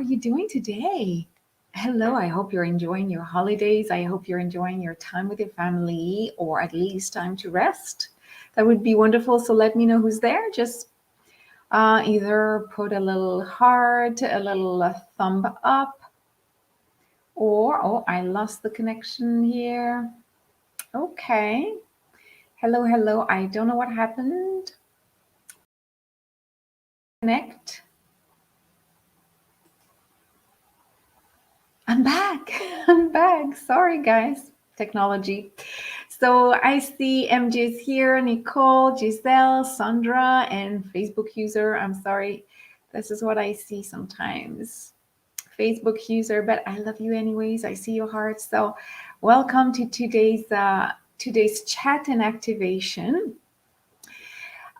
you doing today? Hello, I hope you're enjoying your holidays. I hope you're enjoying your time with your family or at least time to rest. That would be wonderful. So let me know who's there. Just either put a little heart, a little thumb up, or oh, I lost the connection here. Okay. Hello, hello. I don't know what happened. Connect. I'm back. I'm back. Sorry, guys. Technology. So I see MJ's here, Nicole, Giselle, Sandra, and Facebook user. I'm sorry. This is what I see sometimes. Facebook user, but I love you anyways. I see your heart. So welcome to today's chat and activation.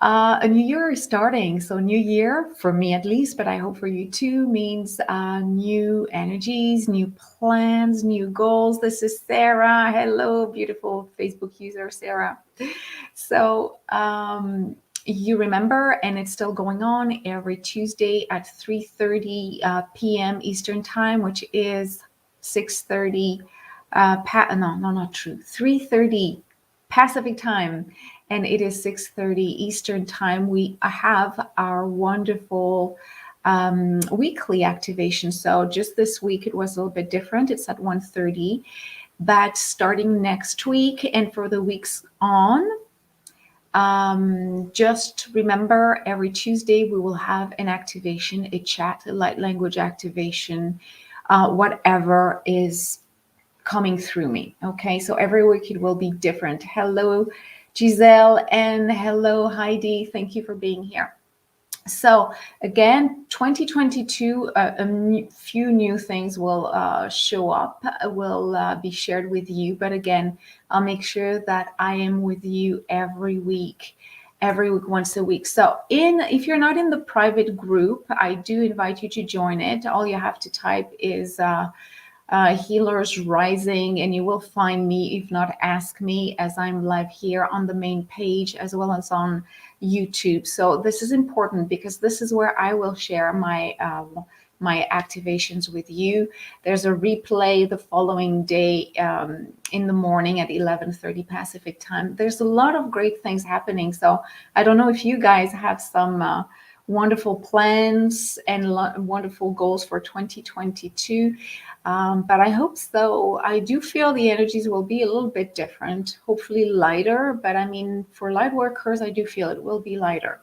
A new year is starting. So, new year, for me at least, but I hope for you too, means new energies, new plans, new goals. This is Sarah. Hello, beautiful Facebook user, Sarah. So, you remember, and it's still going on every Tuesday at 3:30 p.m. Eastern Time, which is 6:30. No, not true. 3:30 Pacific Time, and it is 6:30 Eastern Time. We have our wonderful weekly activation. So just this week, it was a little bit different. It's at 1:30, but starting next week and for the weeks on, just remember every Tuesday we will have an activation, a chat, a light language activation, whatever is coming through me. Okay, so every week it will be different. Hello, Giselle, and hello, Heidi. Thank you for being here. So again, 2022, few new things will show up, will be shared with you. But again, I'll make sure that I am with you every week, once a week. So if you're not in the private group, I do invite you to join it. All you have to type is Healers Rising, and you will find me. If not, ask me, as I'm live here on the main page as well as on YouTube. So this is important because this is where I will share my activations with you. There's a replay the following day in the morning at 11:30 Pacific Time. There's a lot of great things happening. So I don't know if you guys have some wonderful plans and wonderful goals for 2022. But I hope so. I do feel the energies will be a little bit different, hopefully lighter. But I mean, for light workers, I do feel it will be lighter.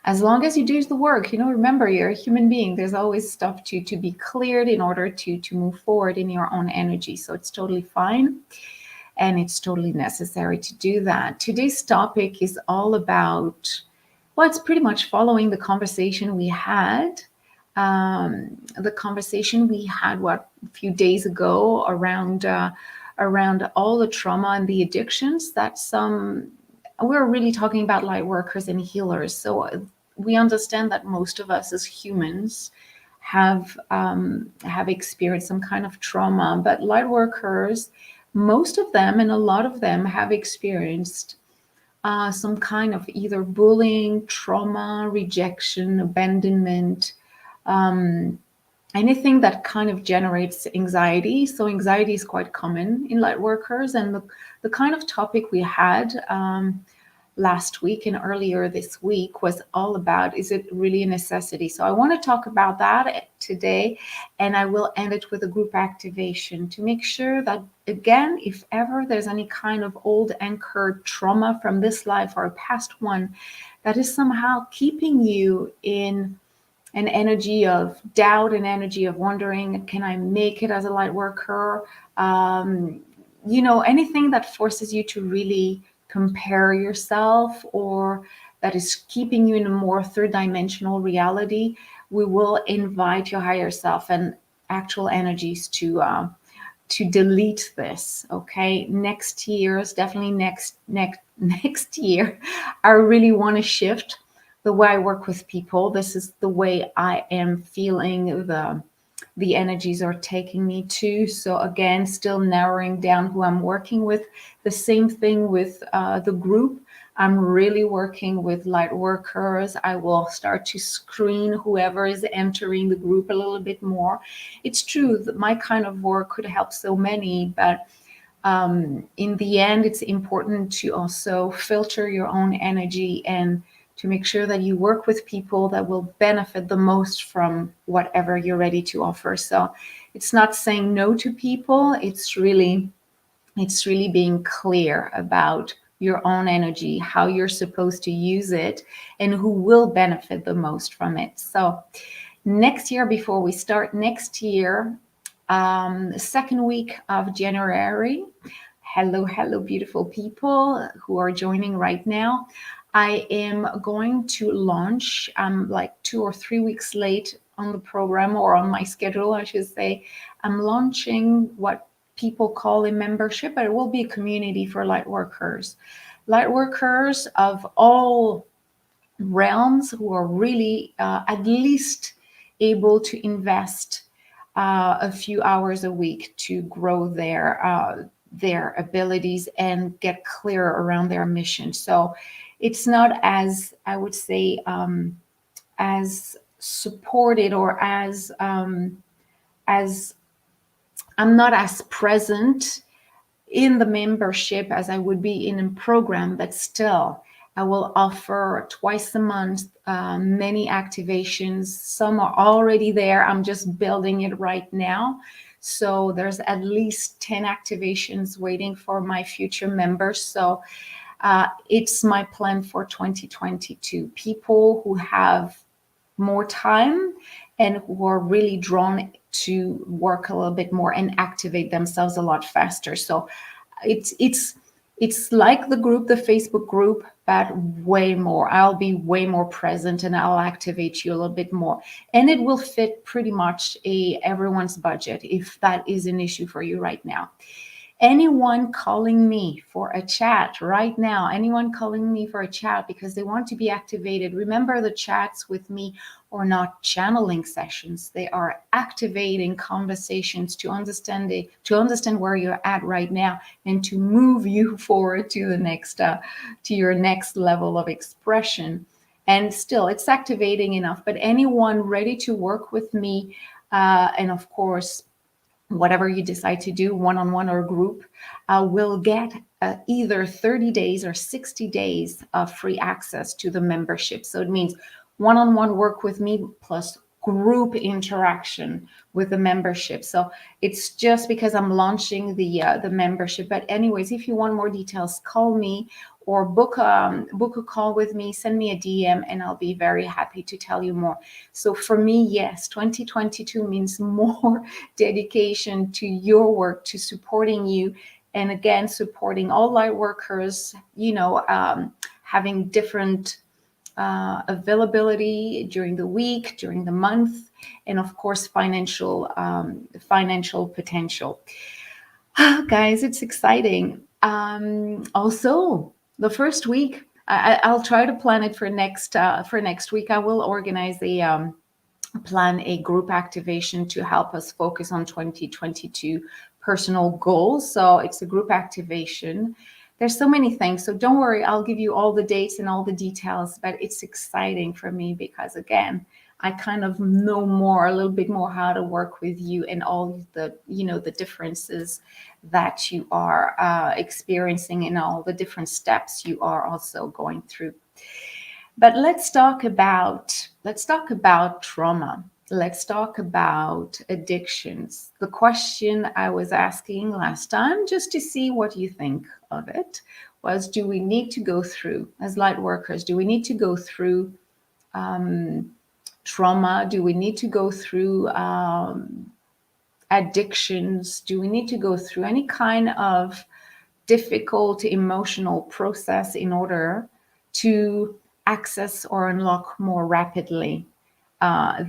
As long as you do the work, remember, you're a human being. There's always stuff to be cleared in order to move forward in your own energy. So it's totally fine. And it's totally necessary to do that. Today's topic is all about, well, it's pretty much following the conversation we had. A few days ago around all the trauma and the addictions that we're really talking about light workers and healers. So we understand that most of us as humans have experienced some kind of trauma, but light workers, most of them and a lot of them have experienced some kind of either bullying, trauma, rejection, abandonment, anything that kind of generates anxiety. So anxiety is quite common in light workers, and the kind of topic we had last week and earlier this week was all about, is it really a necessity? So I want to talk about that today, and I will end it with a group activation to make sure that, again, if ever there's any kind of old anchored trauma from this life or a past one that is somehow keeping you in an energy of doubt, an energy of wondering, can I make it as a light worker? Anything that forces you to really compare yourself, or that is keeping you in a more third-dimensional reality, we will invite your higher self and actual energies to delete this. Okay, next year, I really want to shift the way I work with people. This is the way I am feeling the energies are taking me to. So again, still narrowing down who I'm working with. The same thing with the group. I'm really working with light workers. I will start to screen whoever is entering the group a little bit more. It's true that my kind of work could help so many, but in the end, it's important to also filter your own energy and to make sure that you work with people that will benefit the most from whatever you're ready to offer. So it's not saying no to people. It's really being clear about your own energy, how you're supposed to use it, and who will benefit the most from it. So next year, before we start next year, second week of January, hello, beautiful people who are joining right now. I am going to launch, like 2 or 3 weeks late on the program, or on my schedule, I should say. I'm launching what people call a membership, but it will be a community for light workers. Light workers of all realms who are really at least able to invest a few hours a week to grow their abilities and get clear around their mission. So it's not, as I would say, as supported, or as I'm not as present in the membership as I would be in a program, but still I will offer twice a month many activations. Some are already there. I'm just building it right now. So there's at least 10 activations waiting for my future members. So it's my plan for 2022. People who have more time and who are really drawn to work a little bit more and activate themselves a lot faster. So it's like the group, the Facebook group, but way more. I'll be way more present and I'll activate you a little bit more. And it will fit pretty much everyone's budget, if that is an issue for you right now. Anyone calling me for a chat right now, anyone calling me for a chat because they want to be activated, remember, the chats with me are not channeling sessions. They are activating conversations to understand where you're at right now and to move you forward to the next to your next level of expression. And still, it's activating enough. But anyone ready to work with me, and of course, whatever you decide to do, one-on-one or group, will get either 30 days or 60 days of free access to the membership. So it means one-on-one work with me plus group interaction with the membership. So it's just because I'm launching the membership. But anyways, if you want more details, call me or book a call with me, send me a DM, and I'll be very happy to tell you more. So for me, yes, 2022 means more dedication to your work, to supporting you, and again, supporting all light workers, having different availability during the week, during the month, and of course, financial potential. Guys, it's exciting. Also, the first week, I'll try to plan it for next week. I will organize plan a group activation to help us focus on 2022 personal goals. So it's a group activation. There's so many things. So don't worry, I'll give you all the dates and all the details, but it's exciting for me because, again, I kind of know a little bit more how to work with you and all the differences that you are experiencing and all the different steps you are also going through. But let's talk about trauma. Let's talk about addictions. The question I was asking last time, just to see what you think of it, was: do we need to go through, as light workers, do we need to go through trauma? Do we need to go through addictions? Do we need to go through any kind of difficult emotional process in order to access or unlock more rapidly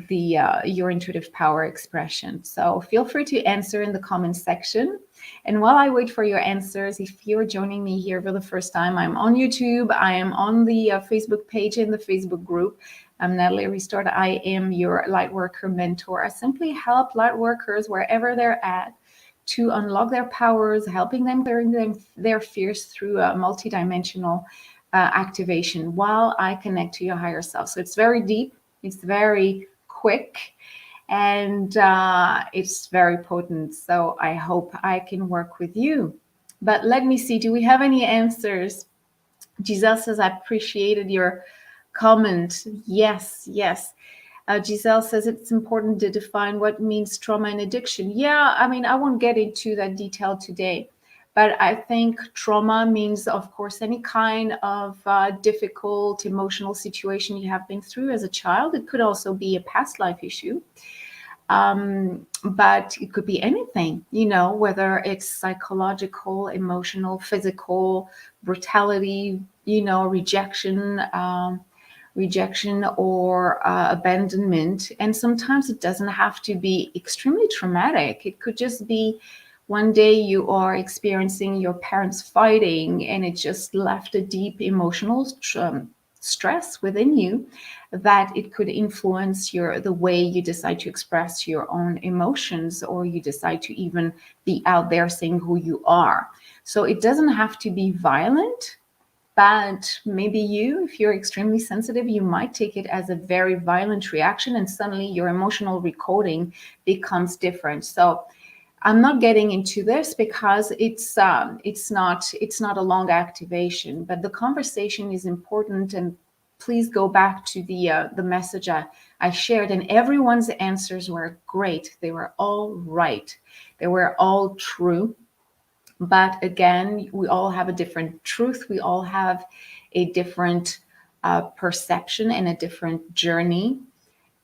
your intuitive power expression. So feel free to answer in the comment section. And while I wait for your answers, if you're joining me here for the first time, I'm on YouTube. I am on the Facebook page in the Facebook group. I'm Natalie Restart. I am your Lightworker mentor. I simply help Lightworkers wherever they're at to unlock their powers, helping them clearing their fears through a multidimensional activation while I connect to your higher self. So it's very deep, it's very quick, and it's very potent. So I hope I can work with you. But let me see, do we have any answers? Giselle says, I appreciated your comment. Yes, yes. Giselle says it's important to define what means trauma and addiction. Yeah, I mean, I won't get into that detail today, but I think trauma means, of course, any kind of difficult emotional situation you have been through as a child. It could also be a past life issue. But it could be anything, whether it's psychological, emotional, physical, brutality, rejection or abandonment. And sometimes it doesn't have to be extremely traumatic. It could just be one day you are experiencing your parents fighting and it just left a deep emotional stress within you that it could influence the way you decide to express your own emotions, or you decide to even be out there saying who you are. So it doesn't have to be violent, but maybe if you're extremely sensitive, you might take it as a very violent reaction, and suddenly your emotional recoding becomes different. So I'm not getting into this because it's not a long activation, but the conversation is important. And please go back to the message I shared, and everyone's answers were great. They were all right. They were all true. But again, we all have a different truth. We all have a different perception and a different journey.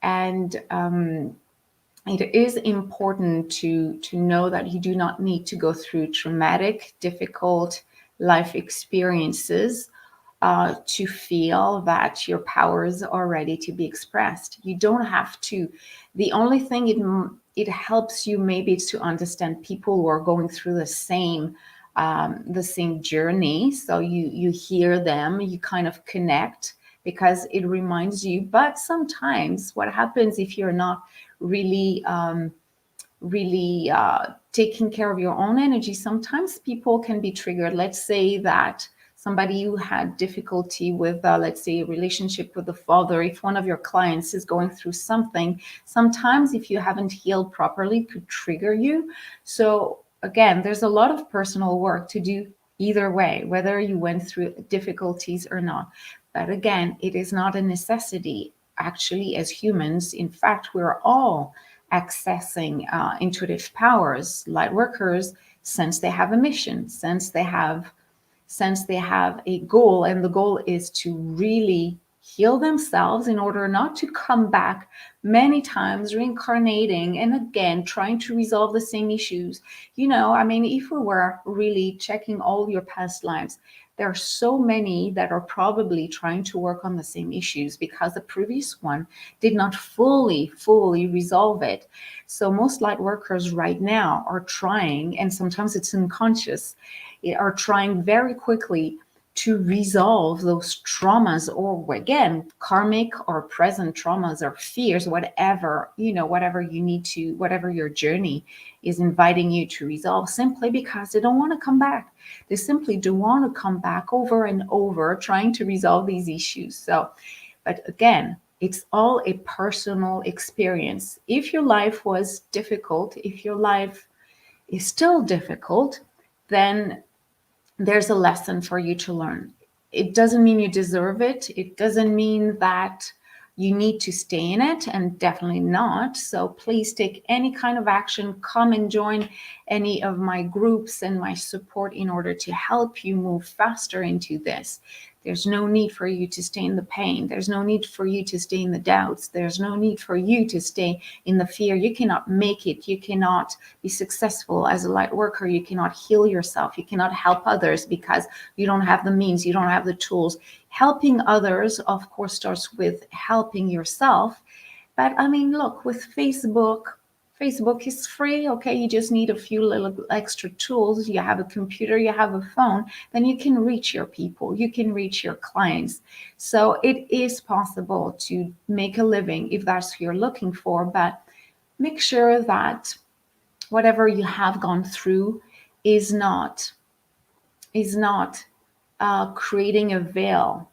And it is important to know that you do not need to go through traumatic, difficult life experiences to feel that your powers are ready to be expressed. You don't have to. The only thing it helps you maybe is to understand people who are going through the same journey. So you hear them, you kind of connect because it reminds you. But sometimes what happens if you're not really taking care of your own energy, sometimes people can be triggered. Let's say that somebody who had difficulty with, let's say, a relationship with the father, if one of your clients is going through something, sometimes if you haven't healed properly, it could trigger you. So again, there's a lot of personal work to do either way, whether you went through difficulties or not. But again, it is not a necessity. Actually, as humans, in fact, we're all accessing intuitive powers. Light workers sense they have a mission, sense they have a goal, and the goal is to really heal themselves in order not to come back many times, reincarnating and again trying to resolve the same issues. I mean, if we were really checking all your past lives, there are so many that are probably trying to work on the same issues because the previous one did not fully resolve it. So most light workers right now are trying, and sometimes it's unconscious, are trying very quickly to resolve those traumas, or again, karmic or present traumas or fears, whatever you need to, whatever your journey is inviting you to resolve, simply because they don't want to come back. They simply don't want to come back over and over trying to resolve these issues. So, but again, it's all a personal experience. If your life was difficult, if your life is still difficult, then there's a lesson for you to learn. It doesn't mean you deserve it. It doesn't mean that you need to stay in it, and definitely not. So please take any kind of action. Come and join any of my groups and my support in order to help you move faster into this. There's no need for you to stay in the pain. There's no need for you to stay in the doubts. There's no need for you to stay in the fear. You cannot make it. You cannot be successful as a light worker. You cannot heal yourself. You cannot help others because you don't have the means. You don't have the tools. Helping others, of course, starts with helping yourself. But I mean, look, with Facebook is free. Okay, you just need a few little extra tools. You have a computer, you have a phone, then you can reach your people, you can reach your clients. So it is possible to make a living if that's what you're looking for, but make sure that whatever you have gone through is not creating a veil,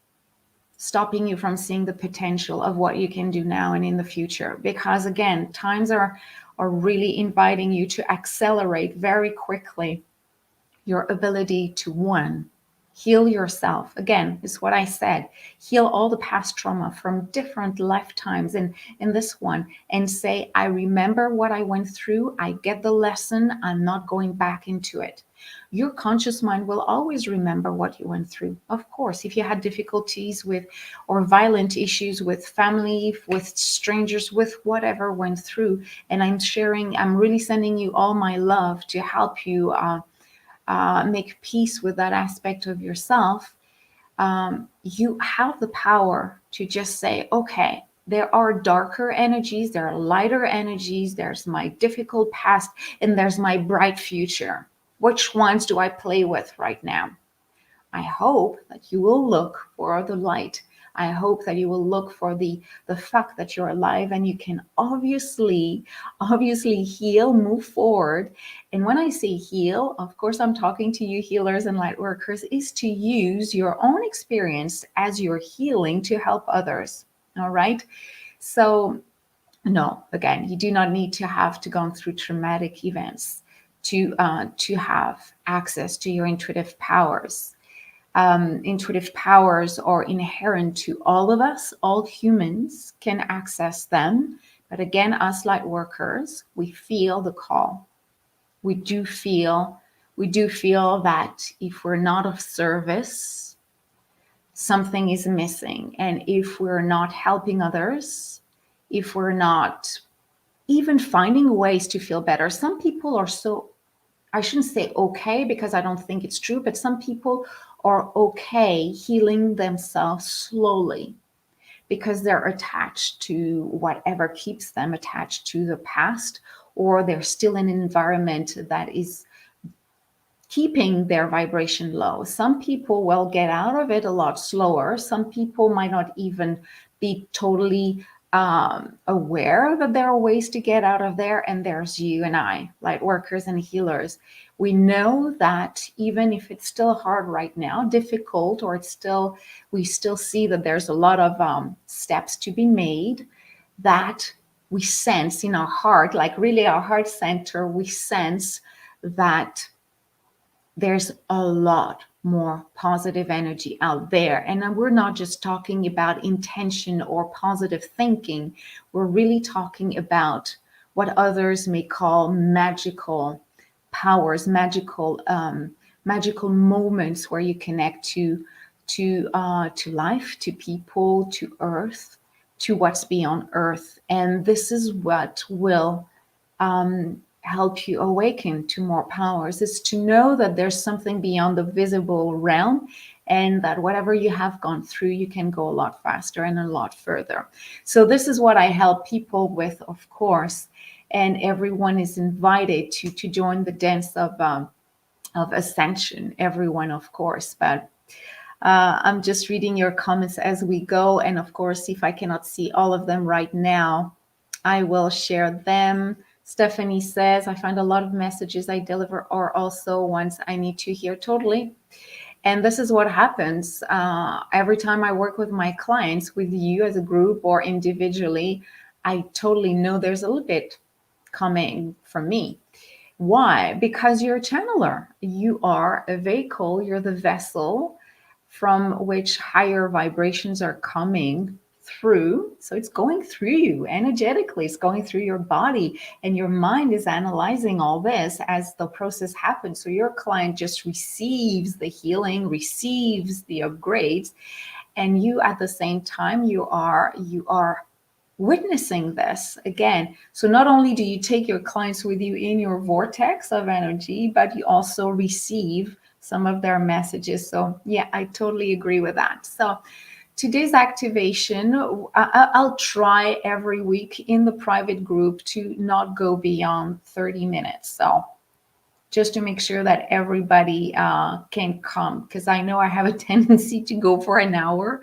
stopping you from seeing the potential of what you can do now and in the future. Because again, times are really inviting you to accelerate very quickly your ability to, one, heal yourself. Again, is what I said. Heal all the past trauma from different lifetimes in this one, and say, I remember what I went through. I get the lesson. I'm not going back into it. Your conscious mind will always remember what you went through. Of course, if you had difficulties with or violent issues with family, with strangers, with whatever went through, and I'm really sending you all my love to help you make peace with that aspect of yourself. You have the power to just say, okay, there are darker energies, there are lighter energies, there's my difficult past, and there's my bright future. Which ones do I play with right now? I hope that you will look for the light. I hope that you will look for the fact that you're alive and you can obviously heal, move forward. And when I say heal, of course, I'm talking to you healers and light workers, is to use your own experience as your healing to help others. All right. So no, again, you do not need to have to go through traumatic events to have access to your intuitive powers. Intuitive powers are inherent to all of us. All humans can access them. But again, us light workers, we feel the call. We do feel that if we're not of service, something is missing. And if we're not helping others, if we're not even finding ways to feel better, some people are so, I shouldn't say okay, because I don't think it's true, but some people are okay healing themselves slowly because they're attached to whatever keeps them attached to the past, or they're still in an environment that is keeping their vibration low. Some people will get out of it a lot slower. Some people might not even be totally aware that there are ways to get out of there. And there's you and I, light workers and healers. We know that even if it's still hard right now, difficult, or we still see that there's a lot of steps to be made, that we sense in our heart, like really our heart center, we sense that there's a lot more positive energy out there. And we're not just talking about intention or positive thinking. We're really talking about what others may call magical powers, magical moments where you connect to life, to people, to earth, to what's beyond earth. And this is what will help you awaken to more powers, is to know that there's something beyond the visible realm, and that whatever you have gone through, you can go a lot faster and a lot further. So this is what I help people with, of course, and everyone is invited to join the dance of ascension. Everyone, of course, but I'm just reading your comments as we go, and of course, if I cannot see all of them right now, I will share them. Stephanie says, I find a lot of messages I deliver are also ones I need to hear. Totally. And this is what happens every time I work with my clients, with you as a group or individually. I totally know there's a little bit coming from me. Why? Because you're a channeler. You are a vehicle. You're the vessel from which higher vibrations are coming through. So it's going through you energetically, it's going through your body, and your mind is analyzing all this as the process happens. So your client just receives the healing, receives the upgrades, and you at the same time, you are witnessing this again. So not only do you take your clients with you in your vortex of energy, but you also receive some of their messages. So yeah, I totally agree with that. So today's activation, I'll try every week in the private group to not go beyond 30 minutes. So just to make sure that everybody can come, because I know I have a tendency to go for an hour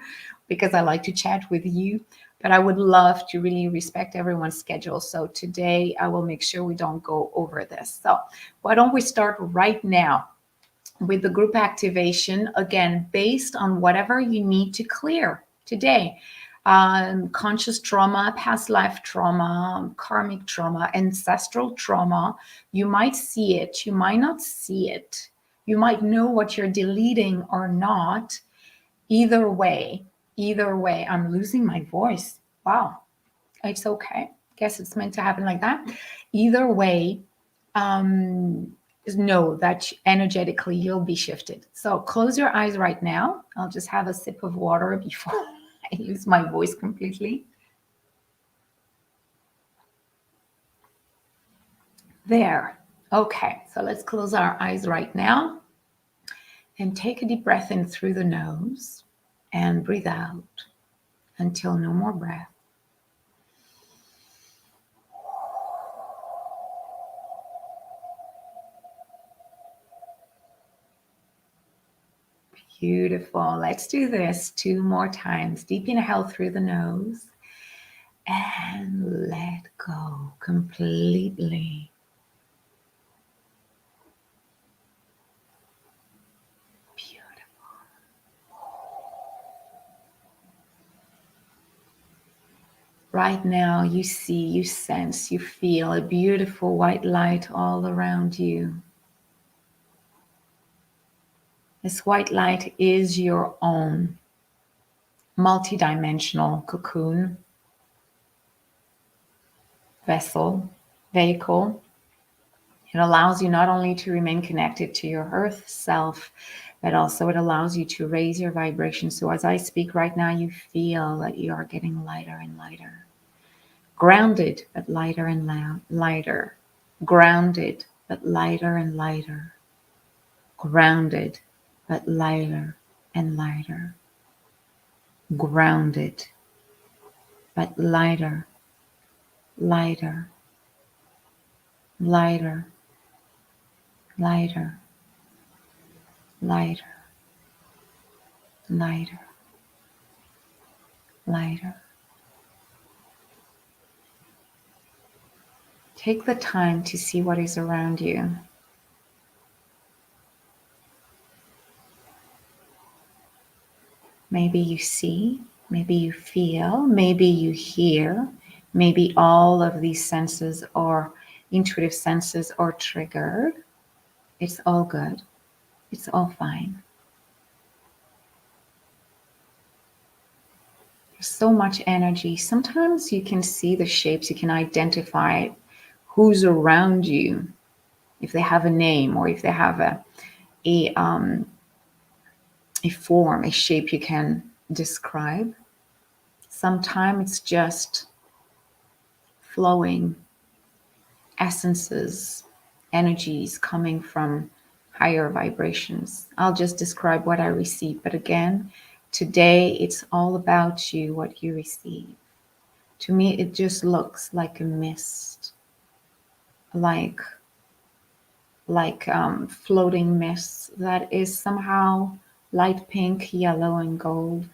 because I like to chat with you, but I would love to really respect everyone's schedule. So today I will make sure we don't go over this. So why don't we start right now with the group activation, again, based on whatever you need to clear today. Conscious trauma, past life trauma, karmic trauma, ancestral trauma. You might see it, you might not see it. You might know what you're deleting or not. Either way, I'm losing my voice. Wow, it's okay. Guess it's meant to happen like that. Either way, know that energetically you'll be shifted. So close your eyes right now. I'll just have a sip of water before I lose my voice completely. There. Okay, so let's close our eyes right now and take a deep breath in through the nose and breathe out until no more breath. Beautiful. Let's do this 2 more times. Deep inhale through the nose and let go completely. Beautiful. Right now, you see, you sense, you feel a beautiful white light all around you. This white light is your own multidimensional cocoon, vehicle. It allows you not only to remain connected to your earth self, but also it allows you to raise your vibration. So as I speak right now, you feel that you are getting lighter and lighter. Grounded, but lighter and lighter. Grounded, but lighter and lighter. Grounded, but lighter and lighter. Grounded, but lighter, lighter, lighter, lighter, lighter, lighter, lighter. Take the time to see what is around you. Maybe you see, maybe you feel, maybe you hear, maybe all of these senses or intuitive senses are triggered. It's all good. It's all fine. There's so much energy. Sometimes you can see the shapes, you can identify who's around you, if they have a name or if they have a form, a shape you can describe. Sometimes it's just flowing essences, energies coming from higher vibrations. I'll just describe what I receive. But again, today it's all about you, what you receive. To me, it just looks like a mist, like floating mist that is somehow light pink, yellow, and gold.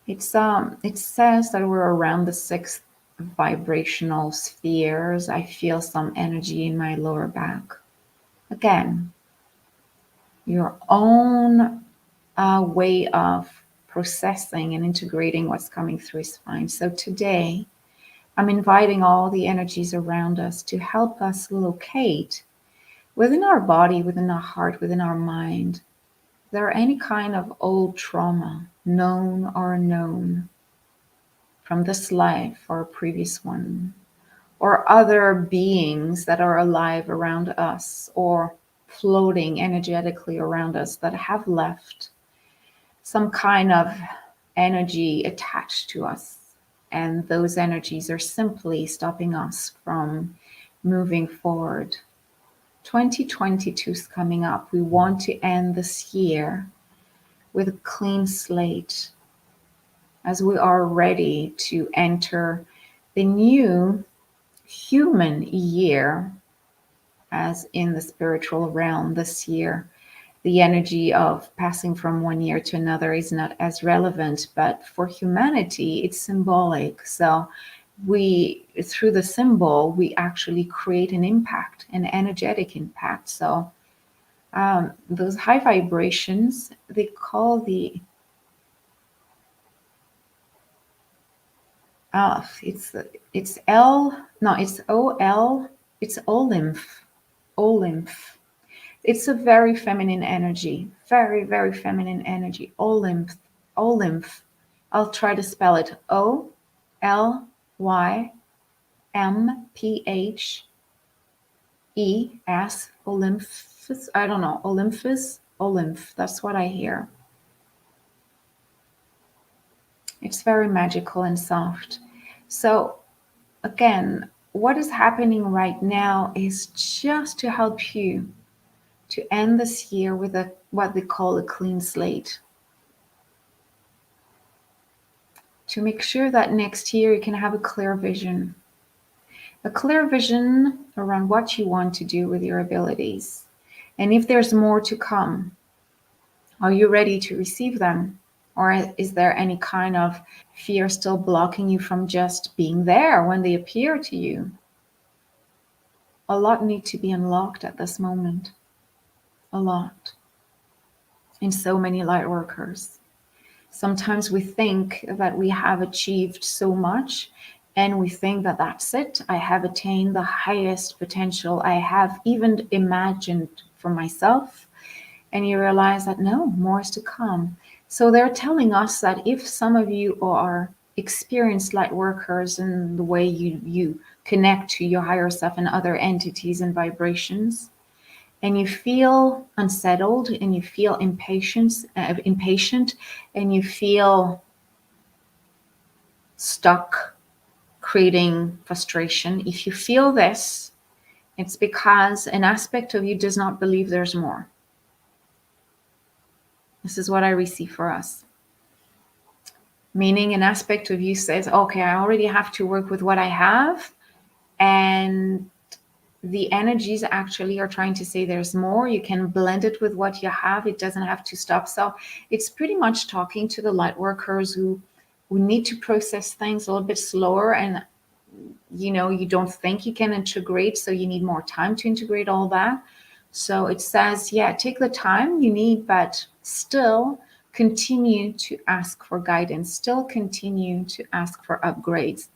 It says that we're around the 6th vibrational spheres. I feel some energy in my lower back. Again, your own way of processing and integrating what's coming through is fine. So today, I'm inviting all the energies around us to help us locate within our body, within our heart, within our mind, if there are any kind of old trauma, known or unknown, from this life or a previous one, or other beings that are alive around us or floating energetically around us that have left some kind of energy attached to us. And those energies are simply stopping us from moving forward. 2022 is coming up. We want to end this year with a clean slate as we are ready to enter the new human year, as in the spiritual realm this year. The energy of passing from one year to another is not as relevant, but for humanity, it's symbolic. So we, through the symbol, we actually create an impact, an energetic impact. So those high vibrations, they call the it's L, no, it's OL, it's Olymph, Olymph. It's a very feminine energy, very, very feminine energy. Olymph, Olymph. I'll try to spell it. Olymphes. Olympus. I don't know. Olympus. Olymph. That's what I hear. It's very magical and soft. So again, what is happening right now is just to help you to end this year with a what they call a clean slate. To make sure that next year you can have a clear vision. A clear vision around what you want to do with your abilities. And if there's more to come, are you ready to receive them? Or is there any kind of fear still blocking you from just being there when they appear to you? A lot need to be unlocked at this moment. A lot. In so many light workers. Sometimes we think that we have achieved so much and we think that that's it. I have attained the highest potential I have even imagined for myself. And you realize that no, more is to come. So they're telling us that if some of you are experienced light workers in the way you connect to your higher self and other entities and vibrations, and you feel unsettled and you feel impatient and you feel stuck, creating frustration, if you feel this, it's because an aspect of you does not believe there's more. This is what I receive for us. Meaning an aspect of you says, okay, I already have to work with what I have, and the energies actually are trying to say there's more. You can blend it with what you have. It doesn't have to stop. So it's pretty much talking to the light workers who need to process things a little bit slower, and you don't think you can integrate, so you need more time to integrate all that. So it says, yeah, take the time you need, but still continue to ask for guidance, still continue to ask for upgrades.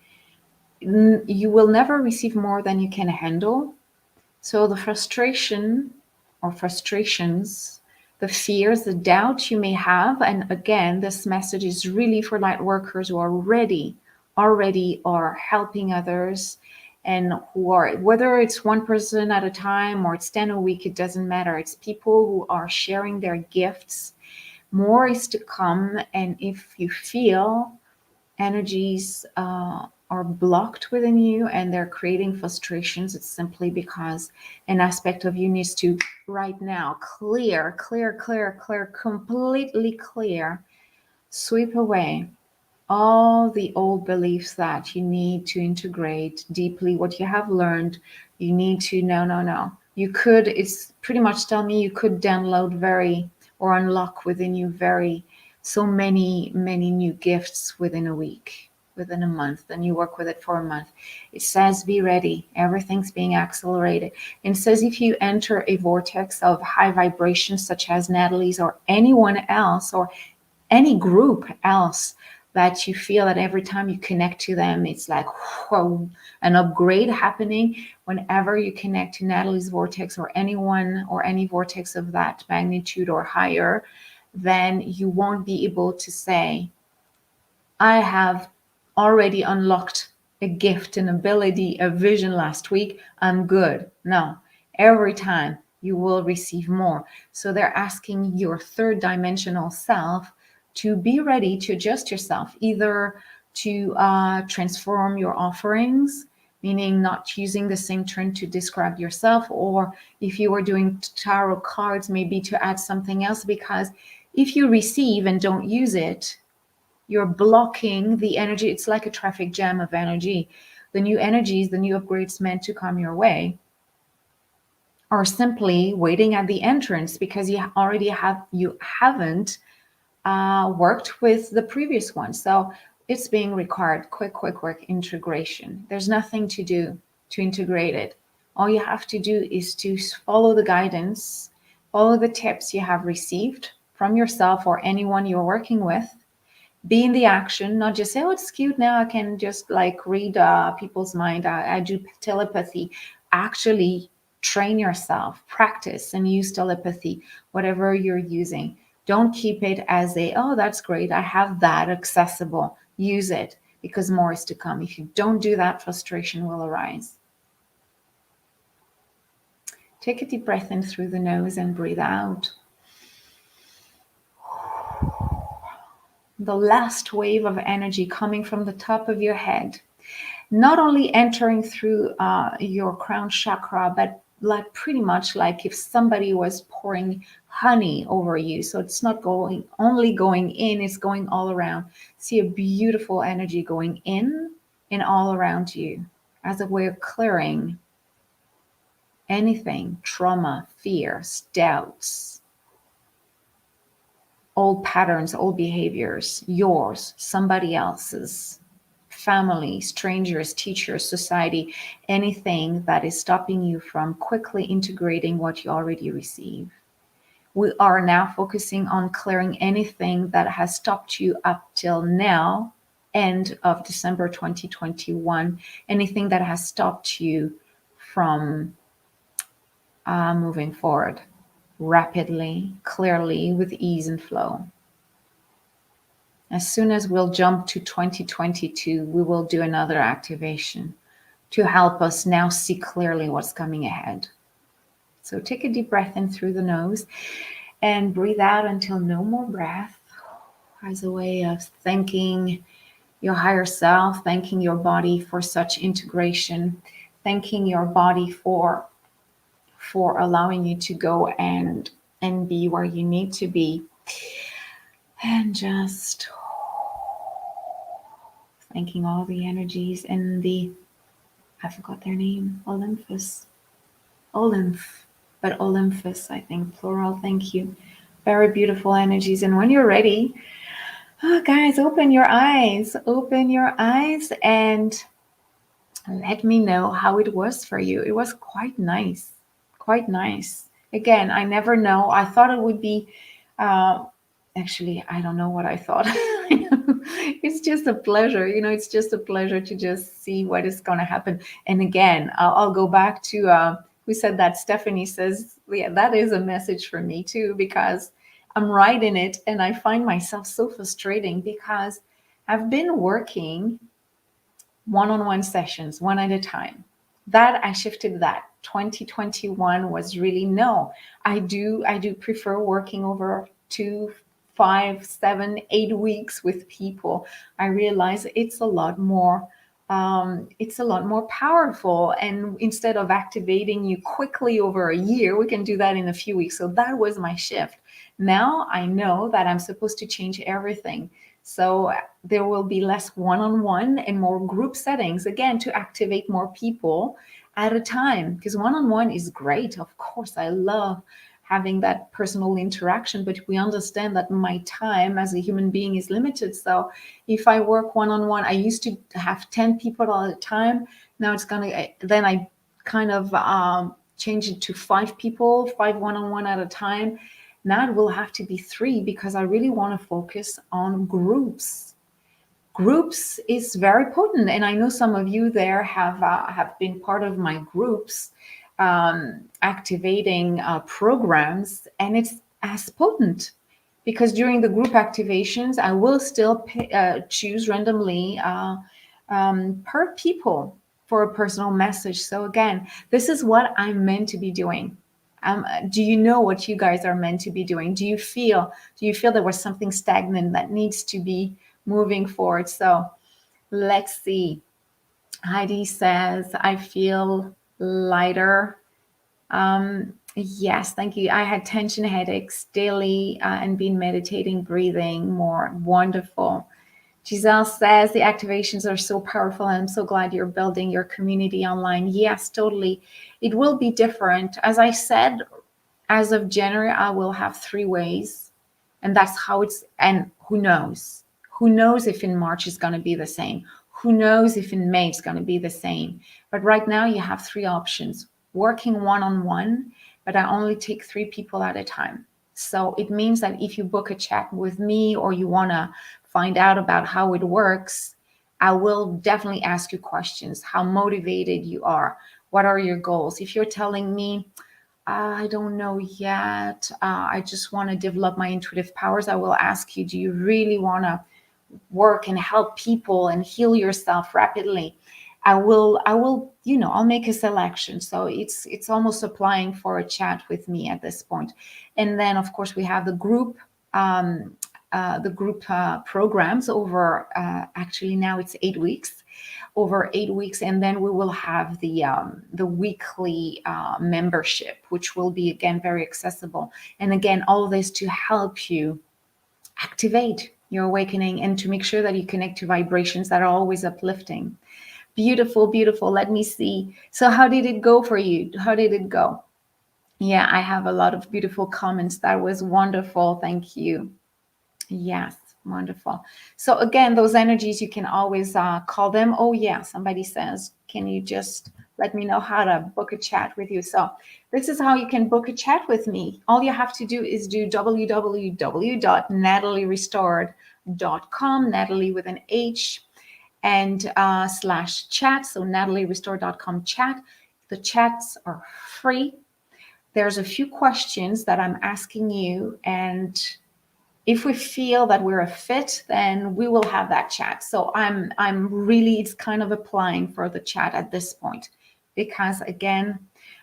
You will never receive more than you can handle. So the frustration or frustrations, the fears, the doubt you may have, and again, this message is really for light workers who are already are helping others, and who are, whether it's one person at a time or it's 10 a week, it doesn't matter. It's people who are sharing their gifts. More is to come, and if you feel energies are blocked within you and they're creating frustrations, it's simply because an aspect of you needs to right now clear, completely clear, sweep away all the old beliefs that you need to integrate deeply what you have learned. You need to no. You could, it's pretty much telling me you could download or unlock within you so many new gifts within a week, within a month, and you work with it for a month. It says be ready. Everything's being accelerated. And it says if you enter a vortex of high vibrations such as Natalie's or anyone else or any group else, that you feel that every time you connect to them, it's like whoa, an upgrade happening. Whenever you connect to Natalie's vortex or anyone or any vortex of that magnitude or higher, then you won't be able to say, I have already unlocked a gift, an ability, a vision last week, I'm good. No, every time you will receive more. So they're asking your third dimensional self to be ready to adjust yourself, either to transform your offerings, meaning not using the same term to describe yourself, or if you were doing tarot cards, maybe to add something else, because if you receive and don't use it, you're blocking the energy. It's like a traffic jam of energy. The new energies, the new upgrades meant to come your way are simply waiting at the entrance because you haven't worked with the previous one. So it's being required quick integration. There's nothing to do to integrate it. All you have to do is to follow the guidance, follow the tips you have received from yourself or anyone you're working with. Be in the action, not just say, oh, it's cute now, I can just like read people's mind, I do telepathy. Actually train yourself, practice and use telepathy, whatever you're using. Don't keep it as a, oh, that's great, I have that accessible. Use it, because more is to come. If you don't do that, frustration will arise. Take a deep breath in through the nose and breathe out. The last wave of energy coming from the top of your head, not only entering through your crown chakra, but like pretty much like if somebody was pouring honey over you. So it's not only going in, it's going all around. See a beautiful energy going in and all around you as a way of clearing anything, trauma, fears, doubts, old patterns, old behaviors, yours, somebody else's, family, strangers, teachers, society, anything that is stopping you from quickly integrating what you already receive. We are now focusing on clearing anything that has stopped you up till now, end of December 2021, anything that has stopped you from moving forward rapidly, clearly, with ease and flow. As soon as we'll jump to 2022, we will do another activation to help us now see clearly what's coming ahead. So take a deep breath in through the nose and breathe out until no more breath, as a way of thanking your higher self, thanking your body for such integration, thanking your body for allowing you to go and be where you need to be. And just thanking all the energies in the, I forgot their name, Olympus. But Olympus, I think, plural. Thank you. Very beautiful energies. And when you're ready, guys, open your eyes. Open your eyes and let me know how it was for you. It was quite nice. Quite nice. Again, I never know. I thought it would be, actually, I don't know what I thought. It's just a pleasure. It's just a pleasure to just see what is going to happen. And again, I'll go back to who said that. Stephanie says, yeah, that is a message for me too, because I'm writing it and I find myself so frustrating because I've been working one-on-one sessions, one at a time. That I shifted that. 2021 was really no. I do prefer working over 2, 5, 7, 8 weeks with people. I realize it's a lot more powerful. And instead of activating you quickly over a year, we can do that in a few weeks. So that was my shift. Now I know that I'm supposed to change everything. So there will be less one-on-one and more group settings, again, to activate more people at a time. Because one-on-one is great. Of course, I love having that personal interaction, but we understand that my time as a human being is limited. So if I work one-on-one, I used to have 10 people at a time. Now then I kind of change it to 5 people, 5 one-on-one at a time. Now it will have to be 3 because I really want to focus on groups. Groups is very potent, and I know some of you there have been part of my groups activating programs, and it's as potent because during the group activations, I will still choose randomly per people for a personal message. So again, this is what I'm meant to be doing. Do you know what you guys are meant to be doing? Do you feel there was something stagnant that needs to be moving forward? So let's see. Heidi says, I feel lighter. Yes, thank you. I had tension headaches daily and been meditating, breathing more. Wonderful. Giselle says the activations are so powerful. And I'm so glad you're building your community online. Yes, totally. It will be different. As I said, as of January, I will have 3 ways, and that's how it's. And who knows? Who knows if in March it's going to be the same? Who knows if in May it's going to be the same? But right now, you have 3 options: working one on one, but I only take 3 people at a time. So it means that if you book a chat with me or you want to find out about how it works, I will definitely ask you questions: how motivated you are, what are your goals. If you're telling me, I don't know yet. I just want to develop my intuitive powers. I will ask you, do you really want to work and help people and heal yourself rapidly? I'll make a selection. So it's almost applying for a chat with me at this point. And then of course we have um, the group programs over, actually now it's 8 weeks, over 8 weeks, and then we will have the weekly membership, which will be again very accessible. And again, all of this to help you activate your awakening and to make sure that you connect to vibrations that are always uplifting. Beautiful, beautiful. Let me see. So, how did it go for you? How did it go? Yeah, I have a lot of beautiful comments. That was wonderful. Thank you. Yes, wonderful. So again, those energies, you can always call them. Oh yeah, somebody says, can you just let me know how to book a chat with you? So this is how you can book a chat with me. All you have to do is do www.natalierestored.com, Natalie with an H, and /chat. So natalierestored.com chat. The chats are free. There's a few questions that I'm asking you, and if we feel that we're a fit, then we will have that chat. So I'm really, it's kind of applying for the chat at this point, because again,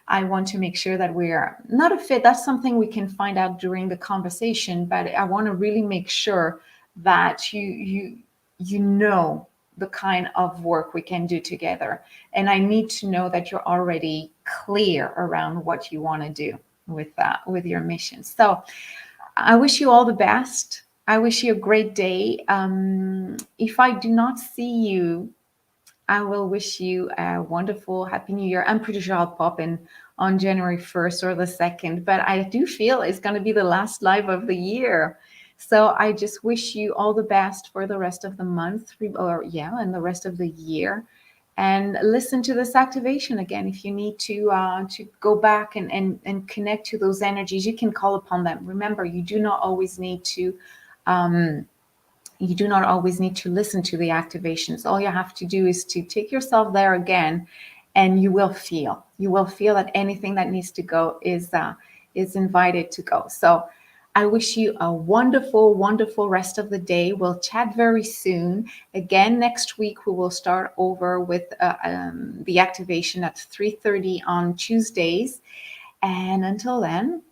I want to make sure that we're not a fit. That's something we can find out during the conversation, but I want to really make sure that you know the kind of work we can do together. And I need to know that you're already clear around what you want to do with that, with your mission. So I wish you all the best. I wish you a great day. If I do not see you, I will wish you a wonderful Happy New Year. I'm pretty sure I'll pop in on January 1st or the 2nd, but I do feel it's going to be the last live of the year. So I just wish you all the best for the rest of the month, or yeah, and the rest of the year. And listen to this activation again. If you need to go back and connect to those energies, you can call upon them. Remember, um, you do not always need to listen to the activations. All you have to do is to take yourself there again, and you will feel that anything that needs to go is invited to go. So I wish you a wonderful, wonderful rest of the day. We'll chat very soon. Again, next week we will start over with the activation at 3:30 on Tuesdays. And until then,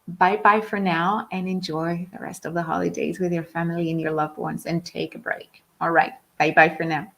bye bye for now, and enjoy the rest of the holidays with your family and your loved ones, and take a break. All right. Bye bye for now.